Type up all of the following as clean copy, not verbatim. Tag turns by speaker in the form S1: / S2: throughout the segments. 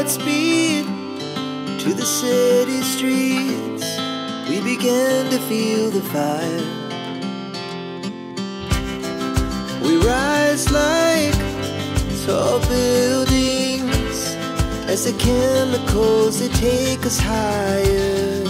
S1: Godspeed to the city streets. We began to feel the fire. We rise like tall buildings as the chemicals they take us higher.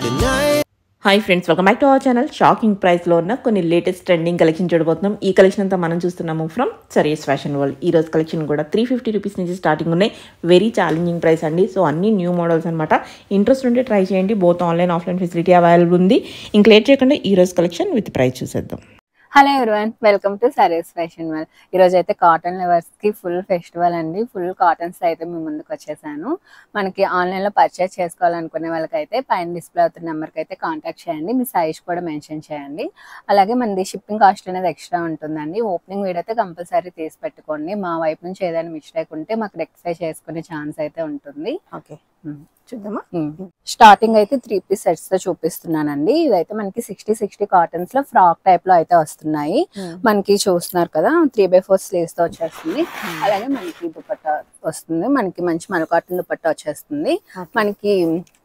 S1: The night.
S2: Hi friends, welcome back to our channel. Shocking ప్రైస్లో ఉన్న కొన్ని latest trending collection చూడబోతున్నాం. ఈ collection అంతా మనం చూస్తున్నాము from సరియస్ fashion world. ఈ రోజు కలెక్షన్ కూడా 350 రూపీస్ నుంచి స్టార్టింగ్ ఉన్నాయి. వెరీ ఛాలెంజింగ్ ప్రైస్ అండి. సో అన్ని న్యూ మోడల్స్ అనమాట. ఇంట్రెస్ట్ ఉంటే ట్రై చేయండి. Both online offline facility available ఉంది. ఇంక లేట్ చేయకుండా ఈ రోజు కలెక్షన్ విత్ ప్రైస్ చూసేద్దాం.
S3: హలో ఎవరివన్, వెల్కమ్ టు సరియస్ ఫ్యాషన్ వరల్డ్. ఈరోజు అయితే కాటన్ లవర్స్ కి ఫుల్ ఫెస్టివల్ అండి. ఫుల్ కాటన్స్ అయితే మేము ముందుకు వచ్చేసాను. మనకి ఆన్లైన్ లో పర్చేస్ చేసుకోవాలనుకునే వాళ్ళకైతే పైన డిస్ప్లే అవుతున్న నెంబర్కి అయితే కాంటాక్ట్ చేయండి. మీ సైజ్ కూడా మెన్షన్ చేయండి. అలాగే మనది షిప్పింగ్ కాస్ట్ అనేది ఎక్స్ట్రా ఉంటుందండి. ఓపెనింగ్ వీడియో అయితే కంపల్సరీ తీసి పెట్టుకోండి. మా వైపు నుంచి ఏదైనా మిస్టేక్ ఉంటే మాకు రెక్టిఫై చేసుకునే ఛాన్స్ అయితే ఉంటుంది.
S2: ఓకే, చూద్దామా.
S3: స్టార్టింగ్ అయితే 3 పీస్ సెట్స్ తో చూపిస్తున్నానండి. ఇదైతే మనకి 60 కాటన్స్ లో ఫ్రాక్ టైప్ లో అయితే వస్తున్నాయి. మనకి చూస్తున్నారు కదా, 3/4 స్లీవ్స్ తో వచ్చేస్తుంది. అలాగే మనకి దుపట్టా వస్తుంది. మనకి మంచి కాటన్ దుపట్టా వచ్చేస్తుంది. మనకి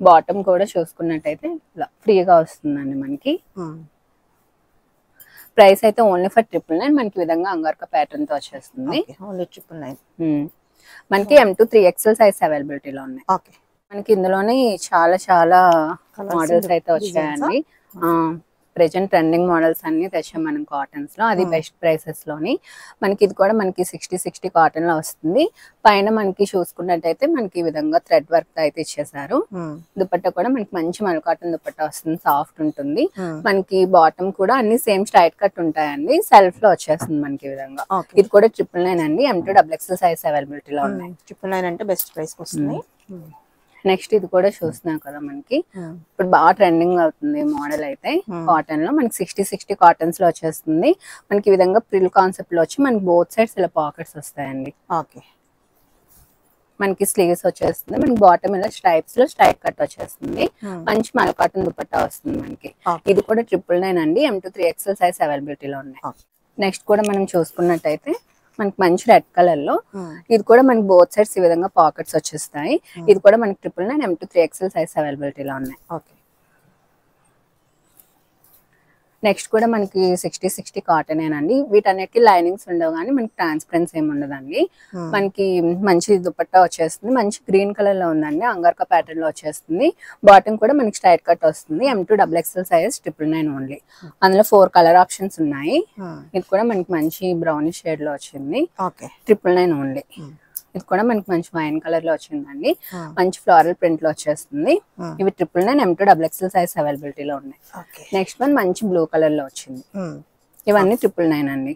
S3: బాటమ్ కూడా చూసుకున్నట్టయితే ఇలా ఫ్రీగా వస్తుందండి. మనకి ప్రైస్ అయితే ఓన్లీ ఫర్ 999. మనకి విధంగా అంగార్కా ప్యాటర్న్ తో వచ్చేస్తుంది.
S2: ఓన్లీ 999.
S3: మనకి M2 3XL సైజ్ అవైలబిలిటీలో ఉన్నాయి.
S2: ఓకే,
S3: మనకి ఇందులోనే చాలా మోడల్స్ అయితే వచ్చాయండి. ప్రెజెంట్ ట్రెండింగ్ మోడల్స్ అన్ని తెచ్చాం మనం కాటన్స్ లో. అది బెస్ట్ ప్రైసెస్ లోని. మనకి ఇది కూడా మనకి 60 కాటన్ లో వస్తుంది. పైన మనకి చూసుకున్నట్టయితే మనకి ఈ విధంగా థ్రెడ్ వర్క్ అయితే ఇచ్చేసారు. దుపట్టా కూడా మనకి మంచి కాటన్ దుపట్టా వస్తుంది. సాఫ్ట్ ఉంటుంది. మనకి బాటమ్ కూడా అన్ని సేమ్ స్ట్రైట్ కట్ ఉంటాయండి. సెల్ఫ్ లో వచ్చేస్తుంది మనకి ఈ విధంగా. ఇది కూడా 999 అండి. M2 XXL సైజ్ అవైలబిలిటీలో ఉన్నాయి.
S2: 999 అంటే బెస్ట్ ప్రైస్ వస్తుంది.
S3: నెక్స్ట్ ఇది కూడా చూస్తున్నాం కదా, మనకి ఇప్పుడు బాగా ట్రెండింగ్ అవుతుంది మోడల్ అయితే. కాటన్ లో మనకి 60 కాటన్స్ లో వచ్చేస్తుంది. మనకి ఈ విధంగా ప్రిల్ కాన్సెప్ట్ లో వచ్చి మనకి బోత్ సైడ్స్ ఇలా పాకెట్స్ వస్తాయండి.
S2: ఓకే,
S3: మనకి స్లీవ్స్ వచ్చేస్తుంది. మనకి బాటమ్ ఇలా స్ట్రైప్స్ లో స్ట్రైప్ కట్ వచ్చేస్తుంది. మంచి కాటన్ దుపట్టా వస్తుంది మనకి. ఇది కూడా 999 అండి. M2 3XL సైజ్ అవైలబిలిటీలో ఉన్నాయి. నెక్స్ట్ కూడా మనం చూసుకున్నట్టయితే మనకి మంచి రెడ్ కలర్ లో, ఇది కూడా మనకి బోత్ సైడ్స్ ఈ విధంగా పాకెట్స్ వచ్చేస్తాయి. ఇది కూడా మనకి 999 M2 3XL సైజ్ అవైలబిలిటీలో ఉన్నాయి.
S2: ఓకే,
S3: నెక్స్ట్ కూడా మనకి 60 కాటన్ ఏనండి. వీటన్నిటికీ లైనింగ్స్ ఉండవు కానీ మనకి ట్రాన్స్పరెన్స్ ఏమి ఉండదండి. మనకి మంచి దుపట్టా వచ్చేస్తుంది. మంచి గ్రీన్ కలర్ లో ఉందండి. అంగార్కా ప్యాటర్న్ లో వచ్చేస్తుంది. బాటమ్ కూడా మనకి స్ట్రైట్ కట్ వస్తుంది. M2 XXL size 999 only. అందులో 4 కలర్ ఆప్షన్స్ ఉన్నాయి. ఇది కూడా మనకి మంచి బ్రౌనిష్ షేడ్ లో వచ్చింది. 999 ఓన్లీ. ఇది కూడా మనకి మంచి వైన్ కలర్ లో వచ్చిందండి. మంచి ఫ్లోరల్ ప్రింట్ లో వచ్చేస్తుంది. ఇవి 999 M2 XXL సైజ్ అవైలబిలిటీలో ఉన్నాయి. నెక్స్ట్ వన్ మంచి బ్లూ కలర్ లో వచ్చింది. ఇవన్నీ 999 అండి.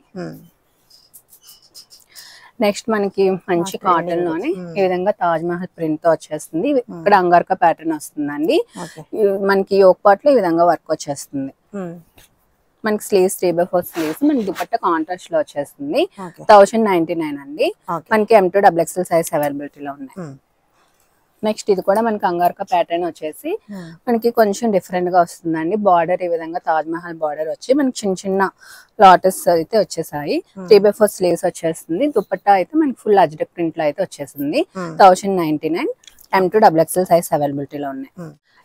S3: నెక్స్ట్ మనకి మంచి కాటన్ లోనే ఈ విధంగా తాజ్ మహల్ ప్రింట్ తో వచ్చేస్తుంది. ఇక్కడ అంగార్కా ప్యాటర్న్ వస్తుందండి. మనకి యోక్ పార్ట్ లో ఈ విధంగా వర్క్ వచ్చేస్తుంది. మనకి స్లీవ్స్ 3/4 స్లీవ్స్. మనకి దుపట్టా కాంట్రాస్ట్ లో వచ్చేస్తుంది. 1099 అండి. మనకి M2 XXL సైజ్ అవైలబిలిటీలో ఉన్నాయి. నెక్స్ట్ ఇది కూడా మనకి అంగార్కా ప్యాటర్న్ వచ్చేసి మనకి కొంచెం డిఫరెంట్ గా వస్తుందండి. బార్డర్ ఈ విధంగా తాజ్ మహల్ బార్డర్ వచ్చి మనకి చిన్న లాటస్ అయితే వచ్చేసాయి. 3/4 స్లీవ్స్ వచ్చేస్తుంది. దుపట్టా అయితే మనకి ఫుల్ అజ్రక్ ప్రింట్ లో అయితే వచ్చేసింది. 1099 M2 XXL సైజ్ అవైలబిలిటీలో ఉన్నాయి.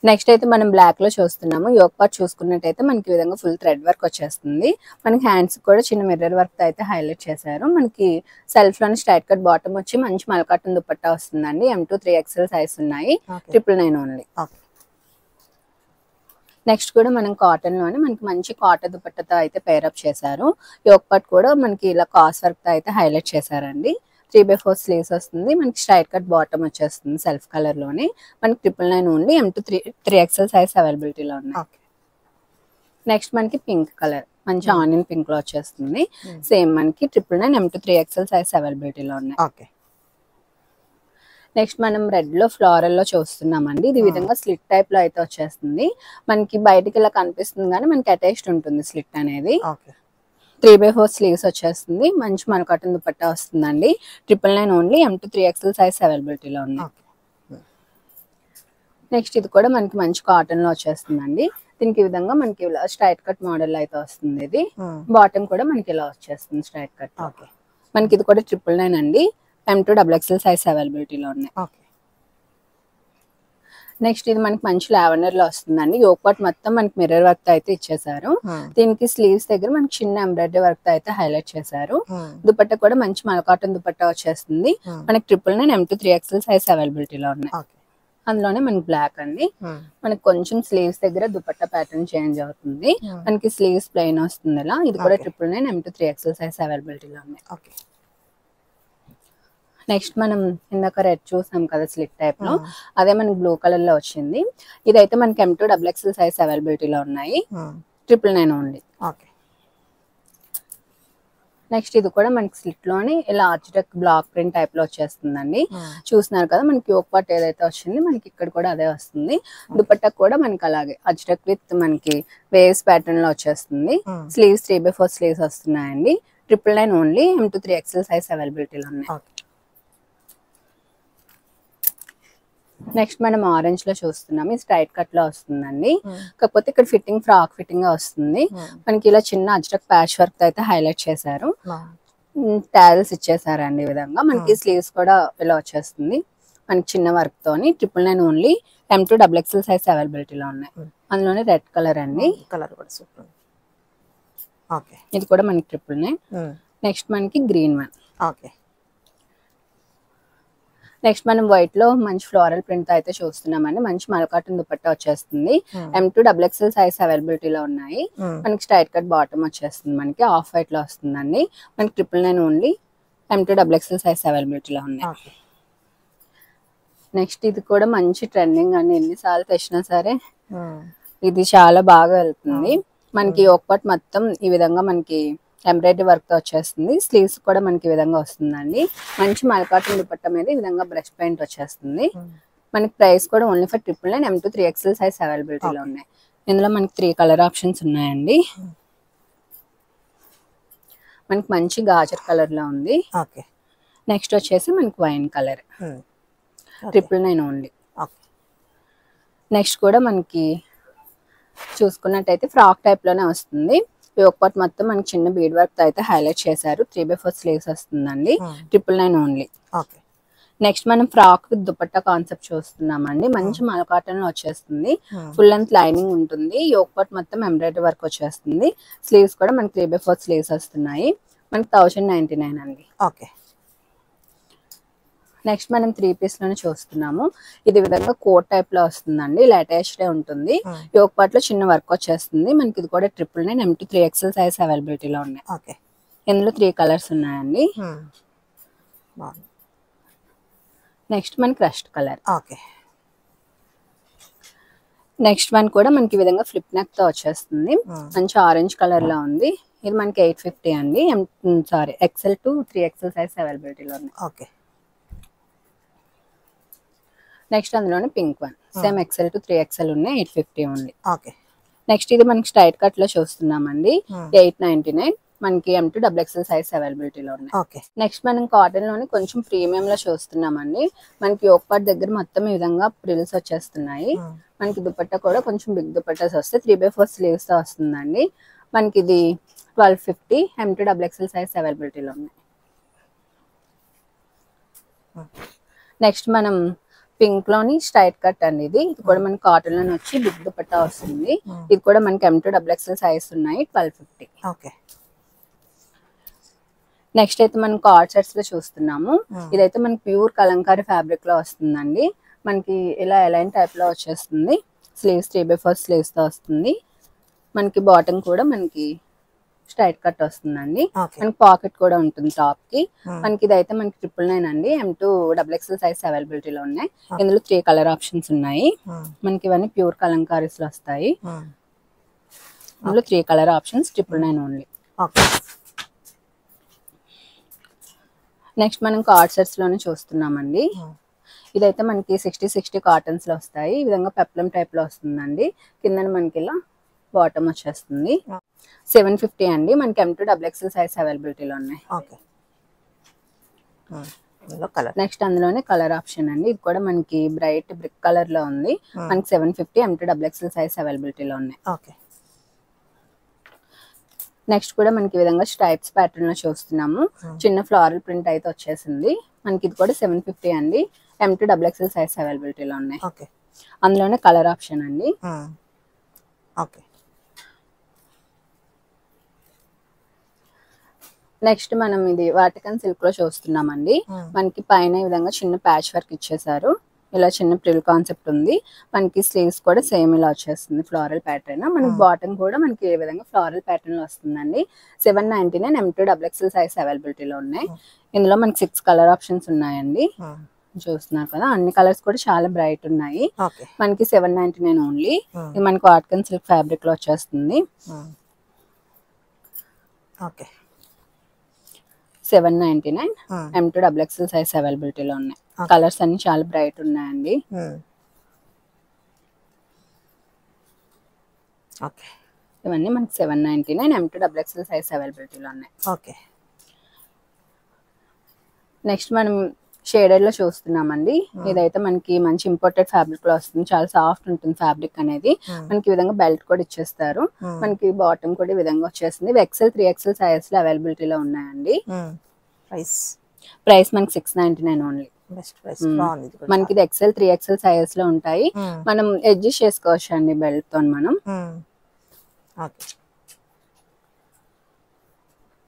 S3: నెక్స్ట్ అయితే మనం బ్లాక్ లో చూస్తున్నాము. యోక్ పార్ట్ చూసుకున్నట్టయితే మనకి ఈ విధంగా ఫుల్ థ్రెడ్ వర్క్ వచ్చేస్తుంది. మనకి హ్యాండ్స్ కూడా చిన్న మిర్రర్ వర్క్ అయితే హైలైట్ చేశారు. మనకి సెల్ఫ్ లోని స్ట్రైట్ కట్ బాటమ్ వచ్చి మంచి కాటన్ దుపట్టా వస్తుందండి. M2 3XL సైజ్ ఉన్నాయి. 999 ఓన్లీ. నెక్స్ట్ కూడా మనం కాటన్ లోనే మనకి మంచి కాటన్ దుపట్టాతో అయితే పేరప్ చేశారు. యోక్ పార్ట్ కూడా మనకి ఇలా కాస్ వర్క్ తో అయితే హైలైట్ చేశారండి. 3/4 స్లీవ్స్ వస్తుంది. మనకి స్ట్రైట్ కట్ బాటమ్ వచ్చేస్తుంది సెల్ఫ్ కలర్ లోనే. మనకి 999 ఓన్లీ. M2 3XL సైజ్ అవైలబిలిటీలో ఉన్నాయి. నెక్స్ట్ మనకి పింక్ కలర్ మంచి ఆనియన్ పింక్ లో వచ్చేస్తుంది. సేమ్ మనకి 999 M2 3XL సైజ్ అవైలబిలిటీలో ఉన్నాయి. నెక్స్ట్ మనం రెడ్ లో ఫ్లోరల్ లో చూస్తున్నామండి. ఇది విధంగా స్లిట్ టైప్ లో అయితే వచ్చేస్తుంది. మనకి బయటకి ఇలా కనిపిస్తుంది కానీ మనకి అటాచ్డ్ ఉంటుంది స్లిట్ అనేది. 3/4 స్లీవ్స్ వచ్చేస్తుంది. మంచి కాటన్ దుపట్టా వస్తుందండి. 999 ఓన్లీ. M2 3XL సైజ్ అవైలబిలిటీలో ఉన్నాయి. నెక్స్ట్ ఇది కూడా మనకి మంచి కాటన్ లో వచ్చేస్తుందండి. దీనికి ఈ విధంగా మనకి ఇలా స్ట్రైట్ కట్ మోడల్ అయితే వస్తుంది. ఇది బాటమ్ కూడా మనకి ఇలా వచ్చేస్తుంది స్ట్రైట్ కట్. మనకి ఇది కూడా 999 అండి. M2 XXL సైజ్ అవైలబిలిటీలో ఉన్నాయి.
S2: ఓకే.
S3: నెక్స్ట్ ఇది మనకి మంచి లావెండర్ లో వస్తుందండి. యోక్ పార్ట్ మొత్తం మనకి మిర్రర్ వర్క్ తో అయితే ఇచ్చేసారు. దీనికి స్లీవ్స్ దగ్గర మనకి చిన్న ఎంబ్రాయిడరీ వర్క్ తో అయితే హైలైట్ చేశారు. దుపట్టా కూడా మంచి మల్కాటన్ దుపట్టా వచ్చేస్తుంది. మనకి 999 M2 3XL సైజ్ అవైలబిలిటీలో ఉన్నాయి. అందులోనే మనకి బ్లాక్ అండి. మనకి కొంచెం స్లీవ్స్ దగ్గర దుపట్టా ప్యాటర్న్ చేంజ్ అవుతుంది. మనకి స్లీవ్స్ ప్లెయిన్ వస్తుంది ఇలా. ఇది కూడా 999 M2 3XL సైజ్ అవైలబిలిటీలో ఉన్నాయి. నెక్స్ట్ మనం ఇందాక రెడ్ చూసాం కదా స్లిట్ టైప్ లో, అదే మనకి బ్లూ కలర్ లో వచ్చింది. ఇదైతే మనకి M2 XXL సైజ్ అవైలబిలిటీలో ఉన్నాయి. 999 ఓన్లీ. నెక్స్ట్ ఇది కూడా మనకి స్లిట్ లోని ఇలా ఆర్చిటెక్ బ్లాక్ ప్రింట్ టైప్ లో వచ్చేస్తుందండి. చూస్తున్నారు కదా మనకి యోక్ పార్ట్ ఏదైతే వచ్చింది మనకి ఇక్కడ కూడా అదే వస్తుంది. దుపట్టా కూడా మనకి అలాగే ఆర్చిటెక్ విత్ మనకి వేవ్స్ ప్యాటర్న్ లో వచ్చేస్తుంది. స్లీవ్స్ 3/4 స్లీవ్స్ వస్తున్నాయండి. 999 ఓన్లీ. M2 3XL సైజ్ అవైలబిలిటీలో ఉన్నాయి. నెక్స్ట్ మనం ఆరెంజ్ లో చూస్తున్నాం. ఇది స్ట్రైట్ కట్ లో వస్తుందండి. కాకపోతే ఇక్కడ ఫిట్టింగ్ ఫ్రాక్ ఫిట్టింగ్ గా వస్తుంది. మనకి ఇలా చిన్న అజ్రక్ ప్యాచ్ వర్క్ అయితే హైలైట్ చేశారు. టాల్స్ ఇచ్చేసారండి ఈ విధంగా. మనకి స్లీవ్స్ కూడా ఇలా వచ్చేస్తుంది మనకి చిన్న వర్క్ తోని. 999 ఓన్లీ. M2 XXL సైజ్ అవైలబిలిటీలో ఉన్నాయి. అందులోనే రెడ్ కలర్ అండి.
S2: కలర్ కూడా సూపర్. ఓకే.
S3: ఇది కూడా మనకి 999. నెక్స్ట్ మనకి గ్రీన్ వన్.
S2: ఓకే.
S3: నెక్స్ట్ మనం వైట్ లో మంచి ఫ్లోరల్ ప్రింట్ అయితే చూస్తున్నామండి. మంచి మల్కాటన్ దుపట్టా వచ్చేస్తుంది. M2 XXL సైజ్ అవైలబిలిటీలో ఉన్నాయి. మనకి స్ట్రైట్ కట్ బాటమ్ వచ్చేస్తుంది. మనకి ఆఫ్ వైట్ లో వస్తుందండి. మనకి 999 ఓన్లీ. M2 XXL సైజ్ అవైలబిలిటీలో ఉన్నాయి. నెక్స్ట్ ఇది కూడా మంచి ట్రెండింగ్ అండి. ఎన్నిసార్లు తెచ్చినా సరే ఇది చాలా బాగా వెళ్తుంది. మనకి యోక్ పార్ట్ మొత్తం ఈ విధంగా మనకి ఎంబ్రాయిడరీ వర్క్ తో వచ్చేస్తుంది. స్లీవ్స్ కూడా మనకి ఈ విధంగా వస్తుందండి. మంచి మల్కాటన్ దుపట్టా మీద ఈ విధంగా బ్రష్ పెయింట్ వచ్చేస్తుంది. మనకి ప్రైస్ కూడా only for 999 M2 3XL size అవైలబిలిటీలో ఉన్నాయి. ఇందులో మనకి 3 కలర్ ఆప్షన్స్ ఉన్నాయండి. మనకి మంచి గాజర్ కలర్ లో ఉంది. నెక్స్ట్ వచ్చేసి మనకి వైన్ కలర్. 999 ఓన్లీ. నెక్స్ట్ కూడా మనకి చూసుకున్నట్టయితే ఫ్రాక్ టైప్ లోనే వస్తుంది. యోక్ పార్ట్ మొత్తం మనకి చిన్న బీడ్ వర్క్ అయితే హైలైట్ చేశారు. 3/4 స్లీవ్స్ వస్తుందండి. 999 ఓన్లీ. నెక్స్ట్ మనం ఫ్రాక్ విత్ దుపట్టా కాన్సెప్ట్ చూస్తున్నామండి. మంచి మల్కాటన్ లో వచ్చేస్తుంది. ఫుల్ లెంత్ లైనింగ్ ఉంటుంది. యోక్ పార్ట్ మొత్తం ఎంబ్రాయిడరీ వర్క్ వచ్చేస్తుంది. స్లీవ్స్ కూడా మనకి 3/4 స్లీవ్స్ వస్తున్నాయి. మనకి 1099 అండి. నెక్స్ట్ మనం 3 పీస్ లోనే చూస్తున్నాము. ఇది విధంగా కోట్ టైప్ లో వస్తుందండి. లేటెస్ట్ ఉంటుంది. యోక్ పార్ట్ లో చిన్న వర్క్ వచ్చేస్తుంది. మనకి ఇది కూడా 999 M2 3XL సైజ్ అవైలబిలిటీలో ఉన్నాయి. ఇందులో 3 కలర్స్ ఉన్నాయండి. నెక్స్ట్ మనకి రస్ట్ కలర్. నెక్స్ట్ వన్ కూడా మనకి ఈ విధంగా ఫ్లిప్ నెక్ తో వచ్చేస్తుంది. మంచి ఆరెంజ్ కలర్ లో ఉంది. ఇది మనకి 850 అండి. XL to 3XL సైజ్ అవైలబిలిటీలో ఉన్నాయి. నెక్స్ట్ అందులోనే pink one. Same XL to 3XL ఉన్నాయి. 850 ఓన్లీ. నెక్స్ట్ ఇది మనకి స్ట్రైట్ కట్ లో చూస్తున్నామండి. 899. మనకి M2 XXL సైజ్ అవైలబిలిటీలో ఉన్నాయి. నెక్స్ట్ మనం కాటన్ లోని కొంచెం ప్రీమియం లో చూస్తున్నామండి. మనకి యోక్ పార్ట్ దగ్గర మొత్తం ఈ విధంగా ప్రిల్స్ వచ్చేస్తున్నాయి. మనకి దుపట్టా కూడా కొంచెం బిగ్ దుపట్టాస్ వస్తే 3/4 స్లీవ్స్ తో వస్తుందండి. మనకి ఇది 1250. M2 XXL సైజ్ అవైలబిలిటీలో ఉన్నాయి. నెక్స్ట్ మనం పింక్ లోని స్ట్రైట్ కట్ అండి. ఇది కూడా మనకి కాటన్ లోని వచ్చి బిగ్ దుపట్టా వస్తుంది. ఇది కూడా మనకి M2 XXL సైజ్ ఉన్నాయి. 1250. నెక్స్ట్ అయితే మనం కార్డ్ సెట్స్ లో చూస్తున్నాము. ఇదైతే మనకి ప్యూర్ కలంకారీ ఫ్యాబ్రిక్ లో వస్తుందండి. మనకి ఇలా ఎలైన్ టైప్ లో వచ్చేస్తుంది. స్లీవ్స్ 3/4 స్లీవ్స్ తో వస్తుంది. మనకి బాటమ్ కూడా మనకి స్ట్రైట్ కట్ వస్తుందండి. మనకి పాకెట్ కూడా ఉంటుంది టాప్ కి. మనకి ఇదైతే మనకి 999 అండి. M2 XXL సైజ్ అవైలబిలిటీలో ఉన్నాయి. ఇందులో 3 కలర్ ఆప్షన్స్ ఉన్నాయి. మనకి ఇవన్నీ ప్యూర్ కలంకారీస్ లో వస్తాయి. ఇందులో 3 కలర్ ఆప్షన్స్. 999 ఓన్లీ. నెక్స్ట్ మనం కార్డ్ సెట్స్ లోనే చూస్తున్నామండి. ఇదైతే మనకి 60 కాటన్స్ లో వస్తాయి. ఈ విధంగా పెప్లం టైప్ లో వస్తుందండి. కింద మనకి ఇలా బాటమ్ వచ్చేస్తుంది. 750 అండి. మనకి M2 XXL సైజ్ అవైలబిలిటీలో ఉన్నాయి. నెక్స్ట్ అందులోనే కలర్ ఆప్షన్ అండి. ఇది కూడా మనకి బ్రైట్ బ్రిక్ కలర్ లో ఉంది. మనకి 750. M2 XXL సైజ్ అవైలబిలిటీలో ఉన్నాయి. నెక్స్ట్ కూడా మనకి ఈ విధంగా స్ట్రైప్స్ ప్యాటర్న్ లో చూస్తున్నాము. చిన్న ఫ్లోరల్ ప్రింట్ అయితే వచ్చేసింది. మనకి ఇది కూడా 750 అండి. M2 XXL సైజ్ అవైలబిలిటీలో ఉన్నాయి. అందులోనే కలర్ ఆప్షన్ అండి. నెక్స్ట్ మనం ఇది వాటికన్ సిల్క్ లో చూస్తున్నామండి. మనకి పైన ఈ విధంగా చిన్న ప్యాచ్ వర్క్ ఇచ్చేసారు. ఇలా చిన్న ప్రిల్ కాన్సెప్ట్ ఉంది. మనకి స్లీవ్స్ కూడా సేమ్ ఇలా వచ్చేస్తుంది ఫ్లోరల్ ప్యాటర్న్. మనకి బాటమ్ కూడా మనకి ఏ విధంగా ఫ్లోరల్ ప్యాటర్న్ లో వస్తుందండి. 799 M2 XXL సైజ్ అవైలబిలిటీలో ఉన్నాయి. ఇందులో మనకి 6 కలర్ ఆప్షన్స్ ఉన్నాయండి. చూస్తున్నారు కదా, అన్ని కలర్స్ కూడా చాలా బ్రైట్ ఉన్నాయి. మనకి 799 ఓన్లీ. ఇది మనకి వాటికన్ సిల్క్ ఫ్యాబ్రిక్ లో వచ్చేస్తుంది. 799 M2 XXL సైజ్ అవైలబిలిటీలో ఉన్నాయి. కలర్స్ అన్ని చాలా బ్రైట్ ఉన్నాయండి. ఇవన్నీ మనకి 799 M2 XXL సైజ్ అవైలబిలిటీలో ఉన్నాయి. నెక్స్ట్ మనం షేడెడ్ లో చూస్తున్నామండి. ఇదైతే మనకి మంచి ఇంపోర్టెడ్ ఫ్యాబ్రిక్ లో వస్తుంది. చాలా సాఫ్ట్ ఉంటుంది ఫ్యాబ్రిక్ అనేది. మనకి ఈ విధంగా బెల్ట్ కూడా ఇచ్చేస్తారు. మనకి బాటమ్ కూడా ఈ విధంగా వచ్చేస్తుంది. XL 3XL సైజ్ లో అవైలబిలిటీలో ఉన్నాయండి. ప్రైస్ మనకి 699 ఓన్లీ. మనకి ఇది XL 3XL సైజ్ లో ఉంటాయి. మనం అడ్జస్ట్ చేసుకోవచ్చు అండి బెల్ట్ తో. మనం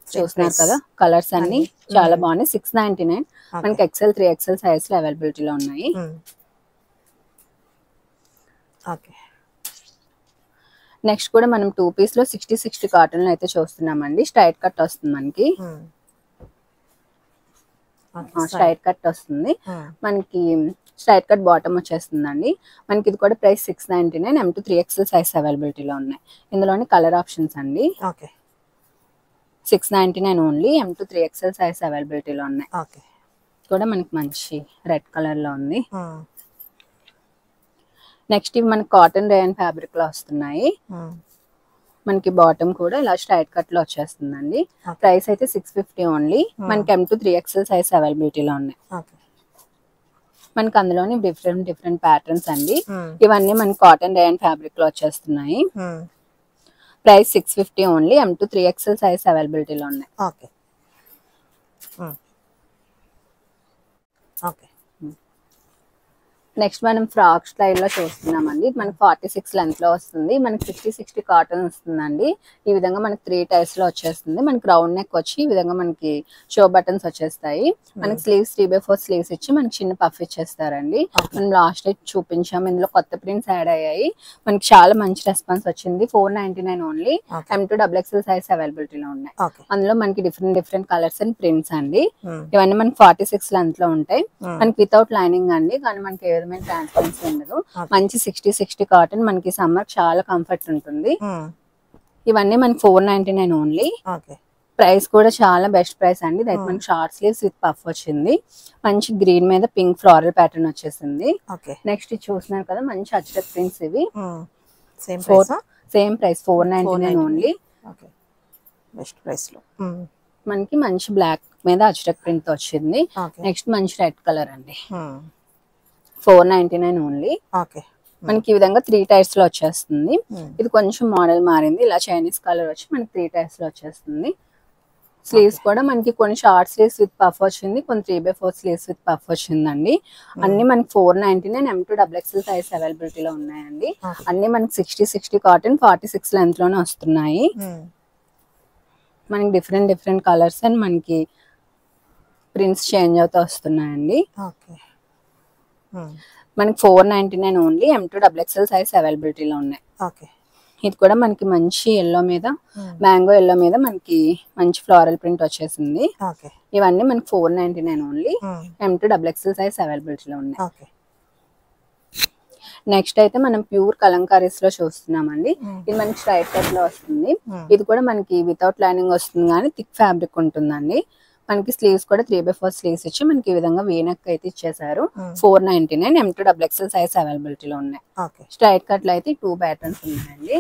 S3: చూస్తున్నారు కదా, కలర్స్ అన్ని చాలా బాగున్నాయి. 699 మనకి XL 3XL సైజ్ లో అవైలబిలిటీలో ఉన్నాయి. నెక్స్ట్ కూడా మనం 2 పీస్ లో 60 కాటన్ లో అయితే చూస్తున్నామండి. స్ట్రైట్ కట్ వస్తుంది మనకి. స్ట్రైట్ కట్ వస్తుంది మనకి. స్ట్రైట్ కట్ బాటమ్ వచ్చేస్తుందండి. మనకి ఇది కూడా ప్రైస్ 699 M2 3XL సైజ్ అవైలబిలిటీలో ఉన్నాయి. ఇందులోని కలర్ ఆప్షన్స్ అండి. 699 ఓన్లీ. M2 3XL సైజ్ అవైలబిలిటీలో ఉన్నాయి. కూడా మనకి మంచి రెడ్ కలర్ లో ఉంది. నెక్స్ట్ ఇవి మనకి కాటన్ రేయన్ ఫ్యాబ్రిక్ లో వస్తున్నాయి. మనకి బాటమ్ కూడా ఇలా స్ట్రైట్ కట్ లో వచ్చేస్తుందండి. ప్రైస్ అయితే 650 ఓన్లీ. మనకి M2 3XL సైజ్ అవైలబిలిటీలో ఉన్నాయి. మనకి అందులోని డిఫరెంట్ ప్యాటర్న్స్ అండి. ఇవన్నీ మనకి కాటన్ రేయన్ ఫ్యాబ్రిక్ లో వచ్చేస్తున్నాయి. Price 650 only. M2 3XL size అవైలబిలిటీలో ఉన్నాయి. నెక్స్ట్ మనం ఫ్రాక్ స్టైల్లో చూస్తున్నామండి. మనకి 46 లెంత్ లో వస్తుంది. మనకి 50-60 కాటన్ వస్తుందండి. ఈ విధంగా మనకి 3 టైర్స్ లో వచ్చేస్తుంది. మనకి రౌండ్ నెక్ వచ్చి ఈ విధంగా మనకి షో బటన్స్ వచ్చేస్తాయి. మనకి స్లీవ్స్ 3/4 స్లీవ్స్ ఇచ్చి మనకి చిన్న పఫ్ ఇచ్చేస్తారండి. మనం లాస్ట్ డేట్ చూపించాము. ఇందులో కొత్త ప్రింట్స్ యాడ్ అయ్యాయి. మనకి చాలా మంచి రెస్పాన్స్ వచ్చింది. 499 ఓన్లీ. M2 XXL సైజ్ అవైలబిలిటీలో ఉన్నాయి. అందులో మనకి డిఫరెంట్ కలర్స్ అండ్ ప్రింట్స్ అండి. ఇవన్నీ మనకి 46 లెంత్ లో ఉంటాయి. మనకి వితౌట్ లైనింగ్ అండి. కానీ మనకి ట్రాన్స్పరెన్సీ ఉండదు. మంచి 60 కాటన్. మనకి సమ్మర్ చాలా కంఫర్ట్ ఉంటుంది. ఇవన్నీ మనకి 499 ఓన్లీ. ప్రైస్ కూడా చాలా బెస్ట్ ప్రైస్ అండి. ఇది అయితే మనకి షార్ట్ స్లీవ్స్ విత్ పఫ్ వచ్చింది. మంచి గ్రీన్ మీద పింక్ ఫ్లోరల్ ప్యాటర్న్ వచ్చేసింది. నెక్స్ట్ చూస్తున్నారు కదా, మంచి అచ్చట్ ప్రింట్స్. ఇవి same price 499 only.
S2: Best price లో
S3: మనకి మంచి బ్లాక్ మీద అచ్చట్ ప్రింట్ వచ్చింది. నెక్స్ట్ మంచి రెడ్ కలర్ అండి. 499 ఓన్లీ. మనకి ఈ విధంగా 3 టైర్స్ లో వచ్చేస్తుంది. ఇది కొంచెం మోడల్ మారింది. ఇలా చైనీస్ కలర్ వచ్చి మనకి 3 టైర్స్ లో వచ్చేస్తుంది. స్లీవ్స్ కూడా మనకి కొన్ని షార్ట్ స్లీవ్స్ విత్ పఫ్ వచ్చింది. కొన్ని 3/4 స్లీవ్స్ విత్ పఫ్ వచ్చిందండి. అన్ని మనకి 499 M2 XXL సైజ్ అవైలబిలిటీలో ఉన్నాయండి. అన్ని మనకి 60 కాటన్ 46 లెంత్ లోనే వస్తున్నాయి. మనకి డిఫరెంట్ కలర్స్ అండ్ మనకి ప్రింట్స్ చేంజ్ అవుతూ వస్తున్నాయండి. మనకి 499 ఓన్లీ. M2 XXL సైజ్ అవైలబిలిటీలో ఉన్నాయి. ఇది కూడా మనకి మంచి ఎల్లో మీద, మ్యాంగో ఎల్లో మీద మనకి మంచి ఫ్లోరల్ ప్రింట్ వచ్చేసింది. ఇవన్నీ మనకి 499 ఓన్లీ. M2 XXL సైజ్ అవైలబిలిటీలో ఉన్నాయి. నెక్స్ట్ అయితే మనం ప్యూర్ కలంకారీస్ లో చూస్తున్నామండి. ఇది మనకి స్ట్రైట్ కట్ లో వస్తుంది. ఇది కూడా మనకి వితౌట్ లైనింగ్ వస్తుంది కానీ థిక్ ఫ్యాబ్రిక్ ఉంటుందండి. మనకి స్లీవ్స్ కూడా 3/4 స్లీవ్స్ ఇచ్చి మనకి ఈ విధంగా వీనెక్ అయితే ఇచ్చేసారు. 499 M2 XXL సైజ్ అవైలబిలిటీలో ఉన్నాయి. స్ట్రైట్ కట్ లో అయితే 2 ప్యాటర్న్స్ ఉన్నాయండి.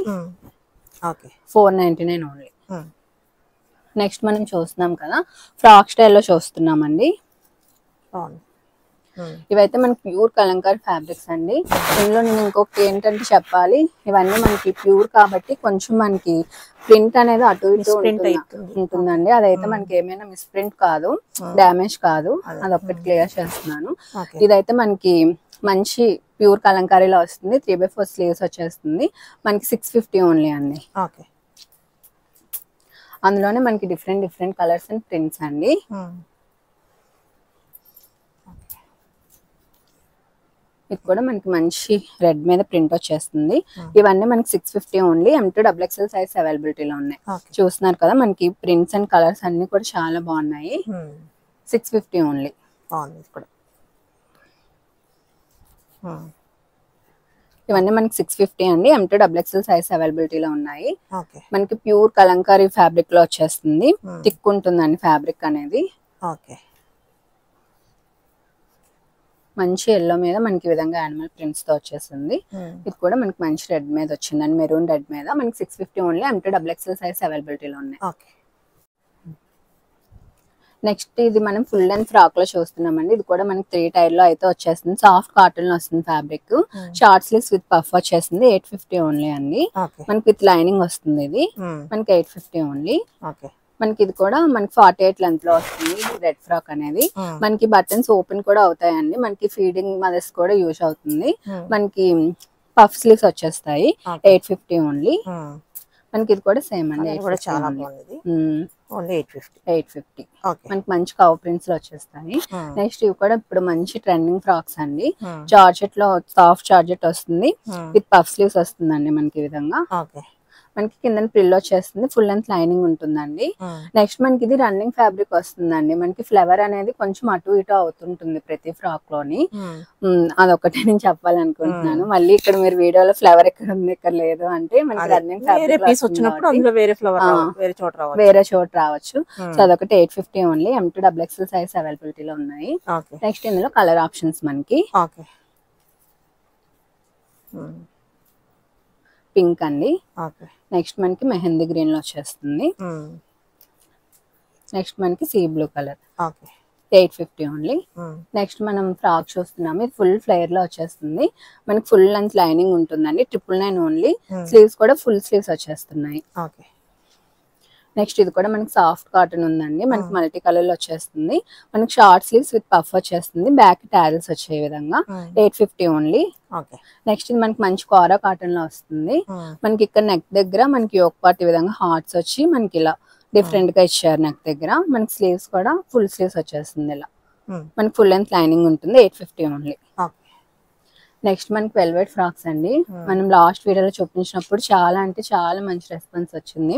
S3: 499 ఓన్లీ. నెక్స్ట్ మనం చూస్తున్నాం కదా, ఫ్రాక్ స్టైల్లో చూస్తున్నామండి. ఇవైతే మనకి ప్యూర్ కలంకారీ ఫ్యాబ్రిక్స్ అండి. ఇందులో నేను ఇంకొకటి ఏంటంటే చెప్పాలి, ఇవన్నీ మనకి ప్యూర్ కాబట్టి కొంచెం మనకి ప్రింట్ అనేది అటు ఇటు ఉంటుందండి. అదైతే మనకి ఏమైనా మిస్ప్రింట్ కాదు, డ్యామేజ్ కాదు. అదొక్కటి క్లియర్ చేస్తున్నాను. ఇదైతే మనకి మంచి ప్యూర్ కలంకారీలో వస్తుంది. 3/4 స్లీవ్స్ వచ్చేస్తుంది. మనకి 650 ఓన్లీ అండి. అందులోనే మనకి డిఫరెంట్ కలర్స్ అండ్ ప్రింట్స్ అండి. ఇది కూడా మనకి మంచి రెడ్ మీద ప్రింట్ వచ్చేస్తుంది. ఇవన్నీ మనకి 650 ఓన్లీ. M2 XXL సైజ్ అవైలబిలిటీలో ఉన్నాయి. చూస్తున్నారు కదా, మనకి ప్రింట్స్ అండ్ కలర్స్ అన్ని కూడా చాలా బాగున్నాయి. 650 ఓన్లీ. ఇవన్నీ మనకి 650 అండి. M2 XXL సైజ్ అవైలబిలిటీలో ఉన్నాయి. మనకి ప్యూర్ కలంకారీ ఫ్యాబ్రిక్ లో వచ్చేస్తుంది. థిక్ ఉంటుందండి ఫ్యాబ్రిక్ అనేది. మంచి ఎల్లో మీద మనకి విధంగా యానిమల్ ప్రింట్స్ తో వచ్చేస్తుంది. ఇది కూడా మనకి మంచి రెడ్ మీద వచ్చిందండి, మెరూన్ రెడ్ మీద. మనకి 650 ఓన్లీ. M2 XXL సైజ్ అవైలబిలిటీలో ఉన్నాయి. నెక్స్ట్ ఇది మనం ఫుల్ లెంత్ ఫ్రాక్ లో చూస్తున్నామండి. ఇది కూడా మనకి 3 టైర్ లో అయితే వచ్చేస్తుంది. సాఫ్ట్ కాటన్ లో వస్తుంది fabric. Short sleeves with puff వచ్చేస్తుంది. 850 ఓన్లీ అండి. మనకి విత్ లైనింగ్ వస్తుంది. ఇది మనకి 850 ఓన్లీ. మనకి ఇది కూడా మనకి 48 లెంత్ లో వస్తుంది. రెడ్ ఫ్రాక్ అనేది మనకి బటన్స్ ఓపెన్ కూడా అవుతాయండి. మనకి ఫీడింగ్ మదర్స్ కూడా యూజ్ అవుతుంది. మనకి పఫ్ స్లీవ్స్ వచ్చేస్తాయి. 850 ఓన్లీ. మనకి ఇది కూడా సేమ్ అండి.
S2: చాలా బాగుంది. ఓన్లీ
S3: 850. మనకి మంచి కవ్ ప్రింట్స్ లో వచ్చేస్తాయి. నెక్స్ట్ ఇవి కూడా ఇప్పుడు మంచి ట్రెండింగ్ ఫ్రాక్స్ అండి. జార్జెట్ లో సాఫ్ట్ జార్జెట్ వస్తుంది. విత్ పఫ్ స్లీవ్స్ వస్తుందండి మనకి ఈ విధంగా. మనకి కింద ప్రిల్ వచ్చేస్తుంది. ఫుల్ లెంత్ లైనింగ్ ఉంటుందండి. నెక్స్ట్ మనకి ఇది రన్నింగ్ ఫ్యాబ్రిక్ వస్తుందండి. మనకి ఫ్లవర్ అనేది కొంచెం అటు ఇటు అవుతుంటుంది ప్రతి ఫ్రాక్ లోని. అదొకటి నేను చెప్పాలనుకుంటున్నాను. మళ్ళీ ఇక్కడ మీరు వీడియోలో ఫ్లవర్ ఎక్కడ ఉంది ఇక్కడ లేదు అంటే మనకి రన్నింగ్ ఫ్యాబ్రిక్ వేరే చోట రావచ్చు. సో అదొకటి 850 ఓన్లీ. M2 XXL సైజ్ అవైలబిలిటీలో ఉన్నాయి. నెక్స్ట్ ఇందులో కలర్ ఆప్షన్స్ మనకి పింక్ అండి. నెక్స్ట్ మనకి మెహందీ గ్రీన్ లో వచ్చేస్తుంది. నెక్స్ట్ మనకి sea blue colour. 850 only. Next మనం ఫ్రాక్ చూస్తున్నాము. ఇది ఫుల్ ఫ్లేర్ లో వచ్చేస్తుంది. మనకి ఫుల్ లెంత్ లైనింగ్ ఉంటుందండి. 999 ఓన్లీ. స్లీవ్స్ కూడా ఫుల్ స్లీవ్స్ వచ్చేస్తున్నాయి. నెక్స్ట్ ఇది కూడా మనకి సాఫ్ట్ కాటన్ ఉందండి. మనకి మల్టీ కలర్ లో వచ్చేస్తుంది. మనకి షార్ట్ స్లీవ్స్ విత్ పఫ్ వచ్చేస్తుంది. బ్యాక్ టారిల్స్ వచ్చే విధంగా 850 ఓన్లీ. నెక్స్ట్ ఇది మనకి మంచి కోరా కాటన్ లో వస్తుంది. మనకి ఇక్కడ నెక్ దగ్గర మనకి యోక్ పార్ట్ ఈ విధంగా హార్ట్స్ వచ్చి మనకి ఇలా డిఫరెంట్ గా ఇచ్చారు. నెక్ దగ్గర మనకి స్లీవ్స్ కూడా ఫుల్ స్లీవ్స్ వచ్చేస్తుంది. ఇలా మనకి ఫుల్ లెంత్ లైనింగ్ ఉంటుంది. 850 ఓన్లీ. నెక్స్ట్ మనకి వెల్వెట్ ఫ్రాక్స్ అండి. మనం లాస్ట్ వీడియోలో చూపించినప్పుడు చాలా అంటే చాలా మంచి రెస్పాన్స్ వచ్చింది.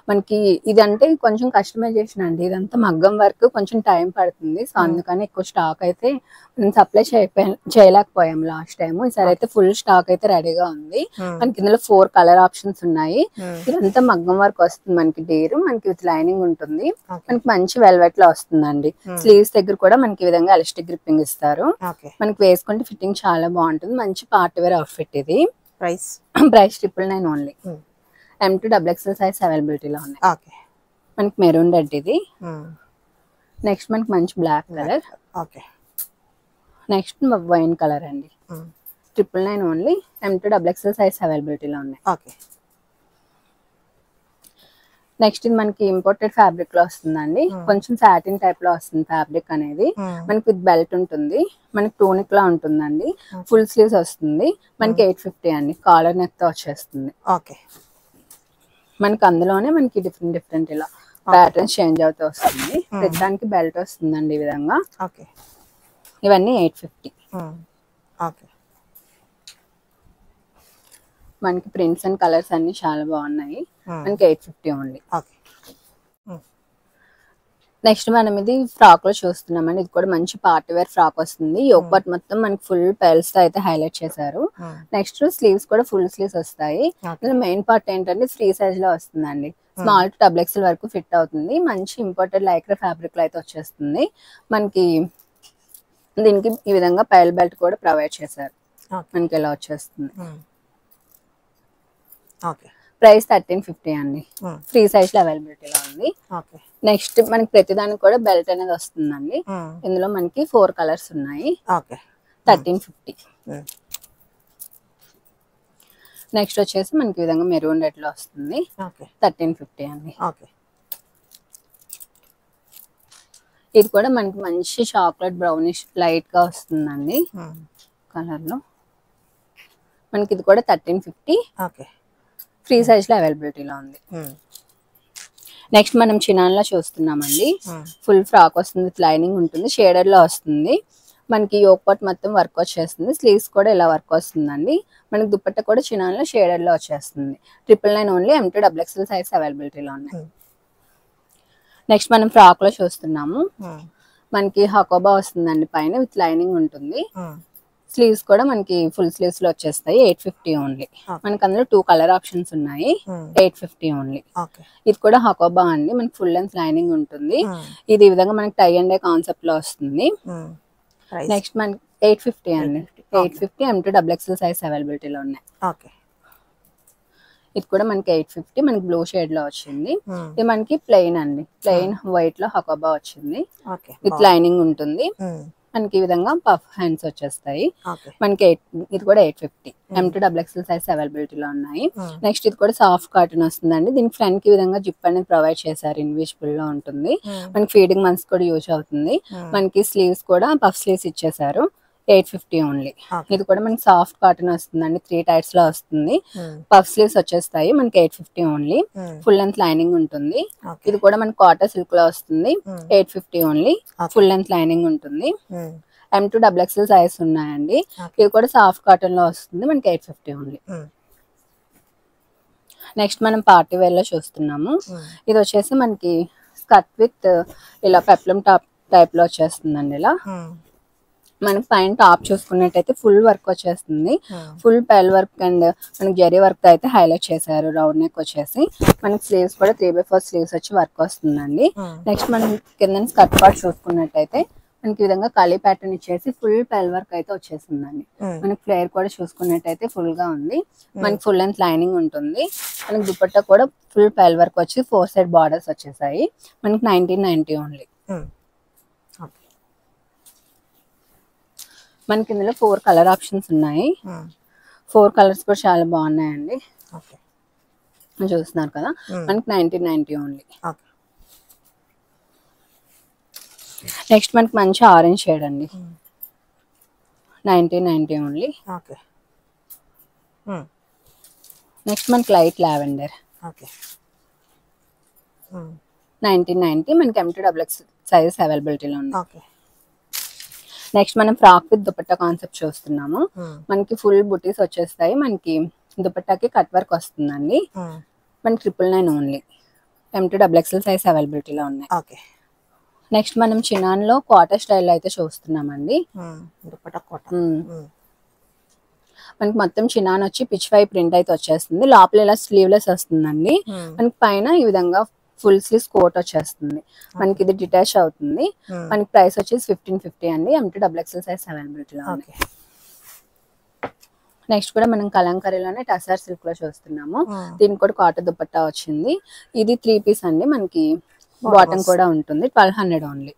S3: మనకి ఇదంటే కొంచెం కస్టమైజేషన్ అండి. ఇదంతా మగ్గం వర్క్, కొంచెం టైం పడుతుంది. సో అందుకని ఎక్కువ స్టాక్ అయితే మనం సప్లై చేయలేకపోయాం లాస్ట్ టైం. ఈసారి అయితే ఫుల్ స్టాక్ అయితే రెడీగా ఉంది. మనకి ఇందులో 4 కలర్ ఆప్షన్స్ ఉన్నాయి. ఇదంతా మగ్గం వర్క్ వస్తుంది. మనకి డీర్ మనకి విత్ లైనింగ్ ఉంటుంది. మనకి మంచి వెల్వెట్ లో వస్తుందండి. స్లీవ్స్ దగ్గర కూడా మనకి ఈ విధంగా ఎలాస్టిక్ గ్రిప్పింగ్ ఇస్తారు. మనకి వేసుకుంటే ఫిట్టింగ్ చాలా బాగుంటుంది. మంచి పార్టీ వేర్ అవుట్ఫిట్ ఇది. Price 999 only. M2 XXL size అవైలబిలిటీలో ఉన్నాయి. మనకి మెరూన్ రెడ్ ఇది. నెక్స్ట్ మనకి మంచి black colour. Next wine colour అండి. 999 ఓన్లీ. M2 XXL సైజ్ అవైలబిలిటీలో ఉన్నాయి. నెక్స్ట్ ఇది మనకి ఇంపోర్టెడ్ ఫ్యాబ్రిక్ లో వస్తుందండి. కొంచెం సాటిన్ టైప్ లో వస్తుంది ఫ్యాబ్రిక్ అనేది. మనకి విత్ బెల్ట్ ఉంటుంది. మనకి టూనిక్ లా ఉంటుందండి. ఫుల్ స్లీవ్స్ వస్తుంది. మనకి 850 అండి. కాలర్ నెక్ తో వచ్చేస్తుంది. మనకి అందులోనే మనకి డిఫరెంట్ ఇలా ప్యాటర్న్స్ చేంజ్ అవుతూ వస్తుంది. ప్రతిదానికి బెల్ట్ వస్తుందండి ఈ విధంగా. ఇవన్నీ 850. మనకి ప్రింట్స్ అండ్ కలర్స్ అన్ని చాలా బాగున్నాయి. మనకి 850 ఓన్లీ. నెక్స్ట్ మనం ఇది ఫ్రాక్ లో చూస్తున్నామండి. ఇది కూడా మంచి పార్టీ వేర్ ఫ్రాక్ వస్తుంది. యోక్ పార్ట్ మొత్తం మనకి ఫుల్ పెల్స్ తో అయితే హైలైట్ చేశారు. నెక్స్ట్ స్లీవ్స్ కూడా ఫుల్ స్లీవ్స్ వస్తాయి. మెయిన్ పార్ట్ ఏంటంటే ఫ్రీ సైజ్ లో వస్తుందండి. స్మాల్ టు XXL వరకు ఫిట్ అవుతుంది. మంచి ఇంపోర్టెడ్ లైక్రా ఫ్యాబ్రిక్ లో అయితే వచ్చేస్తుంది. మనకి దీనికి ఈ విధంగా పైల్ బెల్ట్ కూడా ప్రొవైడ్ చేశారు. మనకి ఇలా వచ్చేస్తుంది. ప్రైస్ 1350 అండి. ఫ్రీ సైజ్ లో అవైలబిలిటీలో ఉంది. నెక్స్ట్ మనకి ప్రతిదానికి కూడా బెల్ట్ అనేది వస్తుందండి. ఇందులో మనకి 4 కలర్స్ ఉన్నాయి. 1350. నెక్స్ట్ వచ్చేసి మనకి విధంగా మెరూన్ రెడ్ లో వస్తుంది. 1350 అండి. ఇది కూడా మనకి మంచి చాక్లెట్ బ్రౌనిష్ లైట్ గా వస్తుందండి కలర్ లో. మనకి ఇది కూడా 1350. ఫ్రీ సైజ్ లో అవైలబిలిటీలో ఉంది. నెక్స్ట్ మనం చినాన్ లో చూస్తున్నామండి. ఫుల్ ఫ్రాక్ వస్తుంది, లైనింగ్ ఉంటుంది, షేడెడ్ లో వస్తుంది. మనకి యోక్ పార్ట్ మొత్తం వర్క్ వచ్చేస్తుంది. స్లీవ్స్ కూడా ఇలా వర్క్ వస్తుందండి. మనకి దుపట్టా కూడా చినాన్ లో షేడెడ్ లో వచ్చేస్తుంది. 999 ఓన్లీ. M2 XXL సైజ్ అవైలబిలిటీలో ఉన్నాయి. నెక్స్ట్ మనం ఫ్రాక్ లో చూస్తున్నాము. మనకి హకోబా వస్తుందండి, పైన విత్ లైనింగ్ ఉంటుంది. స్లీవ్స్ కూడా మనకి ఫుల్ స్లీవ్స్ లో వచ్చేస్తాయి. 850 ఓన్లీ. మనకి అందులో 2 కలర్ ఆప్షన్స్ ఉన్నాయి. 850 ఓన్లీ. ఇది కూడా హకోబా అండి, మనకి ఫుల్ లెంత్ లైనింగ్ ఉంటుంది. ఇది ఈ విధంగా మనకి టై అండ్ డై కాన్సెప్ట్ లో వస్తుంది. నెక్స్ట్ మనకి 850 అండి. 850 M2 XXL సైజ్ అవైలబిలిటీలో ఉన్నాయి. ఇది కూడా మనకి 850. మనకి బ్లూ షేడ్ లో వచ్చింది. ఇది మనకి ప్లెయిన్ అండి, ప్లెయిన్ వైట్ లో హకోబా వచ్చింది. విత్ లైనింగ్ ఉంటుంది. మనకి ఈ విధంగా పఫ్ హ్యాండ్స్ వచ్చేస్తాయి. మనకి ఇది కూడా 850. M2 XXL సైజ్ అవైలబిలిటీలో ఉన్నాయి. నెక్స్ట్ ఇది కూడా సాఫ్ట్ కాటన్ వస్తుందండి. దీనికి ఫ్రంట్ కి విధంగా జిప్ అనేది ప్రొవైడ్ చేశారు, ఇన్విజిబుల్ లో ఉంటుంది. మనకి ఫీడింగ్ మంత్స్ కూడా యూజ్ అవుతుంది. మనకి స్లీవ్స్ కూడా పఫ్ స్లీవ్స్ ఇచ్చేసారు. 850 ఓన్లీ. ఇది కూడా మనకి సాఫ్ట్ కాటన్ వస్తుందండి, 3 టైప్స్ లో వస్తుంది. పఫ్ స్లీవ్స్ వచ్చేస్తాయి. మనకి 850 ఓన్లీ. ఫుల్ లెంత్ లైనింగ్ ఉంటుంది. ఇది కూడా మనకి కాటన్ సిల్క్ లో వస్తుంది. 850 ఓన్లీ. ఫుల్ లెంత్ లైనింగ్ ఉంటుంది. M2 XXL సైజ్ ఉన్నాయండి. ఇది కూడా సాఫ్ట్ కాటన్ లో వస్తుంది. మనకి 850 ఓన్లీ. నెక్స్ట్ మనం పార్టీ వేర్ లో చూస్తున్నాము. ఇది వచ్చేసి మనకి స్కర్ట్ విత్ ఇలా పెప్లం టాప్ టైప్ లో వచ్చేస్తుందండి. ఇలా మనకి పైన టాప్ చూసుకున్నట్టయితే ఫుల్ వర్క్ వచ్చేస్తుంది. ఫుల్ పెల్ వర్క్ అండ్ మనకి జరీ వర్క్ తో అయితే హైలైట్ చేశారు. రౌండ్ నెక్ వచ్చేసి మనకి స్లీవ్స్ కూడా 3/4 స్లీవ్స్ వచ్చి వర్క్ వస్తుందండి. నెక్స్ట్ మనం కింద స్కర్ట్ పార్ట్ చూసుకున్నట్టయితే మనకి ఈ విధంగా కలీ ప్యాటర్న్ ఇచ్చేసి ఫుల్ పెల్ వర్క్ అయితే వచ్చేసిందండి. మనకి ఫ్లేర్ కూడా చూసుకున్నట్టయితే ఫుల్ గా ఉంది. మనకి ఫుల్ లెంత్ లైనింగ్ ఉంటుంది. మనకి దుపట్టా కూడా ఫుల్ పెల్ వర్క్ వచ్చి 4 సైడ్ బార్డర్స్ వచ్చేసాయి. మనకి 1990 ఓన్లీ. మనకి ఇందులో 4 కలర్ ఆప్షన్స్ ఉన్నాయి. 4 కలర్స్ కూడా చాలా బాగున్నాయండి. చూస్తున్నారు కదా. మనకి 1990 ఓన్లీ. నెక్స్ట్ మనకి మంచి ఆరెంజ్ షేడ్ అండి. 1990 ఓన్లీ. నెక్స్ట్ మనకి లైట్ లావెండర్. 1990. మనకి M2 XXL సైజెస్ అవైలబిలిటీలో ఉంది. నెక్స్ట్ మనం ఫ్రాక్ విత్ దుపట్టా కాన్సెప్ట్ చూస్తున్నాము. మనకి ఫుల్ బుటీస్ వచ్చేస్తాయి. మనకి దుపట్టాకి కట్ వర్క్ వస్తుందండి. మనకి 999 ఓన్లీ. M2 XXL సైజ్ అవైలబిలిటీలో ఉన్నాయి. నెక్స్ట్ మనం చినాన్ లో కాటన్ స్టైల్ అయితే చూస్తున్నామండి. మనకి మొత్తం చినాన్ వచ్చి పిచ్ పై ప్రింట్ అయితే వచ్చేస్తుంది. లోపల ఇలా స్లీవ్లెస్ వస్తుందండి. మనకి పైన ఈ విధంగా ఫుల్ స్లీవ్స్ కోట్ వచ్చేస్తుంది. మనకి ఇది డిటాచ్ అవుతుంది. మనకి ప్రైస్ వచ్చేసి 1550 అండి. M2 XXL సైజ్ అవైలబిలిటీలో ఉంది. నెక్స్ట్ కూడా మనం కలంకరీలోనే టసర్ సిల్క్ లో చూస్తున్నాము. దీనికి కూడా కాటన్ దుపట్టా వచ్చింది. ఇది 3 పీస్ అండి. మనకి బాటమ్ కూడా ఉంటుంది. 1200 ఓన్లీ.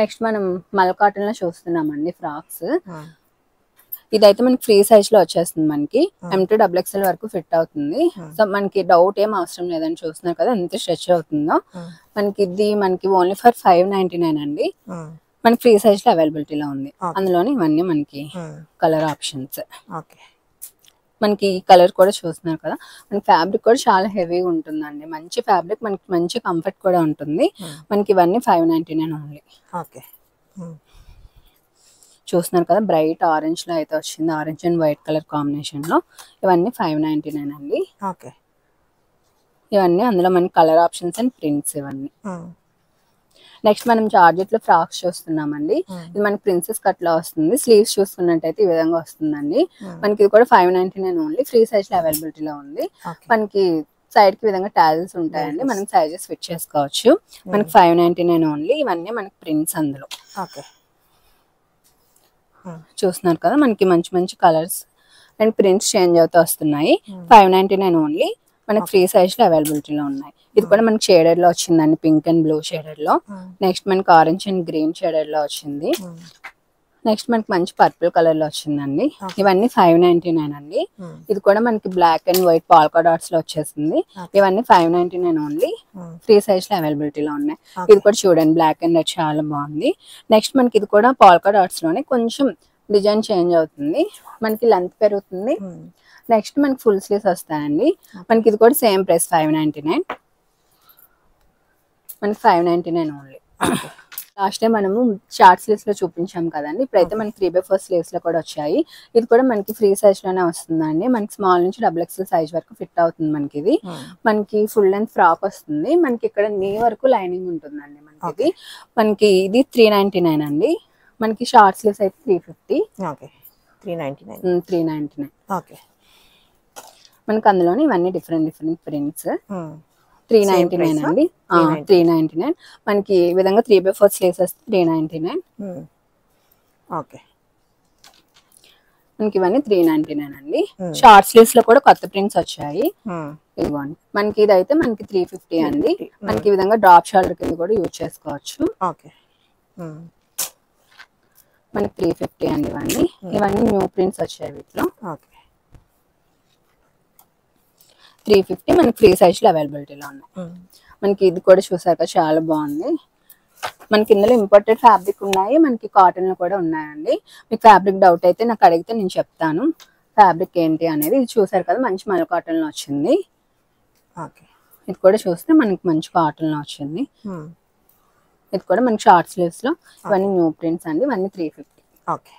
S3: నెక్స్ట్ మనం మల్ కాటన్ లో చూస్తున్నామండి ఫ్రాక్స్. ఇదైతే మనకి ఫ్రీ సైజ్ లో వచ్చేస్తుంది. మనకి M2 XXL వరకు ఫిట్ అవుతుంది. సో మనకి డౌట్ ఏం అవసరం లేదని చూస్తున్నారు కదా ఎంత స్ట్రెచ్ అవుతుందో. మనకి ఇది మనకి ఓన్లీ ఫర్ 599 అండి. మనకి ఫ్రీ సైజ్ లో అవైలబిలిటీలో ఉంది. అందులోని ఇవన్నీ మనకి కలర్ ఆప్షన్స్. మనకి ఈ కలర్ కూడా చూస్తున్నారు కదా. మనకి ఫ్యాబ్రిక్ కూడా చాలా హెవీగా ఉంటుందండి. మంచి ఫ్యాబ్రిక్, మనకి మంచి కంఫర్ట్ కూడా ఉంటుంది. మనకి ఇవన్నీ 599 ఓన్లీ. చూస్తున్నారు కదా బ్రైట్ ఆరెంజ్ లో అయితే వచ్చింది. Orange and white colour combination లో. ఇవన్నీ 599 అండి. ఇవన్నీ అందులో మనకి కలర్ ఆప్షన్స్ అండ్ ప్రింట్స్ ఇవన్నీ. నెక్స్ట్ మనం జార్జెట్ లో ఫ్రాక్స్ చూస్తున్నామండి. ఇది మనకి ప్రిన్సెస్ కట్ లో వస్తుంది. స్లీవ్స్ చూసుకున్నట్టయితే ఈ విధంగా వస్తుందండి. మనకి ఇది కూడా 599 ఓన్లీ. ఫ్రీ సైజ్ లో అవైలబిలిటీలో ఉంది. మనకి సైడ్ కి విధంగా టాజిల్స్ ఉంటాయండి. మనం సైజెస్ ఫిట్ చేసుకోవచ్చు. మనకి 599 ఓన్లీ. ఇవన్నీ మనకి ప్రింట్స్ అందులో. చూస్తున్నారు కదా మనకి మంచి మంచి కలర్స్ అండ్ ప్రింట్స్ చేంజ్ అవుతూ వస్తున్నాయి. 599 ఓన్లీ. మనకి ఫ్రీ సైజ్ లో అవైలబిలిటీలో ఉన్నాయి. ఇది కూడా మనకి షేడెడ్ లో వచ్చిందండి, పింక్ అండ్ బ్లూ షేడెడ్ లో. నెక్స్ట్ మనకి ఆరెంజ్ అండ్ గ్రీన్ షేడెడ్ లో వచ్చింది. నెక్స్ట్ మనకి మంచి పర్పుల్ కలర్ లో వచ్చిందండి. ఇవన్నీ 599 అండి. ఇది కూడా మనకి black and white polka dots లో వచ్చేసింది. ఇవన్నీ 599 ఓన్లీ. ఫ్రీ సైజ్ లో అవైలబిలిటీలో ఉన్నాయి. ఇది కూడా చూడండి బ్లాక్ అండ్ వైట్ చాలా బాగుంది. నెక్స్ట్ మనకి ఇది కూడా పాల్కా డాట్స్ లోనే కొంచెం డిజైన్ చేంజ్ అవుతుంది, మనకి లెంత్ పెరుగుతుంది. నెక్స్ట్ మనకి ఫుల్ స్లీవ్స్ వస్తాయండి. మనకి ఇది కూడా సేమ్ ప్రైస్ 599. మనకి 599 ఓన్లీ. లాస్ట్ టైం మనము షార్ట్ స్లీవ్స్ లో చూపించాం కదండి, ఇప్పుడైతే మనకి 3/4 స్లీవ్స్ లో కూడా వచ్చాయి. ఇది కూడా మనకి ఫ్రీ సైజ్ లోనే వస్తుందండి. మనకి స్మాల్ నుంచి XXL సైజ్ వరకు ఫిట్ అవుతుంది. మనకి ఇది మనకి ఫుల్ లెంత్ ఫ్రాక్ వస్తుంది. మనకి ఇక్కడ నీ వరకు లైనింగ్ ఉంటుందండి. మనకి మనకి ఇది 399 అండి. మనకి షార్ట్ స్లీవ్స్ అయితే 350. 399. మనకి అందులోనే ఇవన్నీ డిఫరెంట్ ప్రింట్స్. 399 అండి. 399. మనకి ఈ విధంగా 3/4 స్లీవ్స్ వస్తే 399. మనకి ఇవన్నీ 399 అండి. షార్ట్ స్లీవ్స్ లో కూడా కొత్త ప్రింట్స్ వచ్చాయి. ఇదిగోండి మనకి ఇదైతే మనకి 350 అండి. మనకి ఈ విధంగా డ్రాప్ షోల్డర్ కింద కూడా యూజ్ చేసుకోవచ్చు. మనకి 350 అండి. ఇవన్నీ న్యూ ప్రింట్స్ వచ్చాయి వీటిలో. 350 మనకి ఫ్రీ సైజ్ లో అవైలబిలిటీలో ఉన్నాయి. మనకి ఇది కూడా చూసారు కదా చాలా బాగుంది. మనకి ఇందులో ఇంపోర్టెడ్ ఫ్యాబ్రిక్ ఉన్నాయి, మనకి కాటన్ లో కూడా ఉన్నాయండి. మీకు ఫ్యాబ్రిక్ డౌట్ అయితే నాకు అడిగితే నేను చెప్తాను ఫ్యాబ్రిక్ ఏంటి అనేది. ఇది చూసారు కదా మంచి మల్ కాటన్ లో వచ్చింది. ఇది కూడా చూస్తే మనకి మంచి కాటన్ లో వచ్చింది. ఇది కూడా మనకి షార్ట్ స్లీవ్స్ లో. ఇవన్నీ న్యూ ప్రింట్స్ అండి. ఇవన్నీ 350.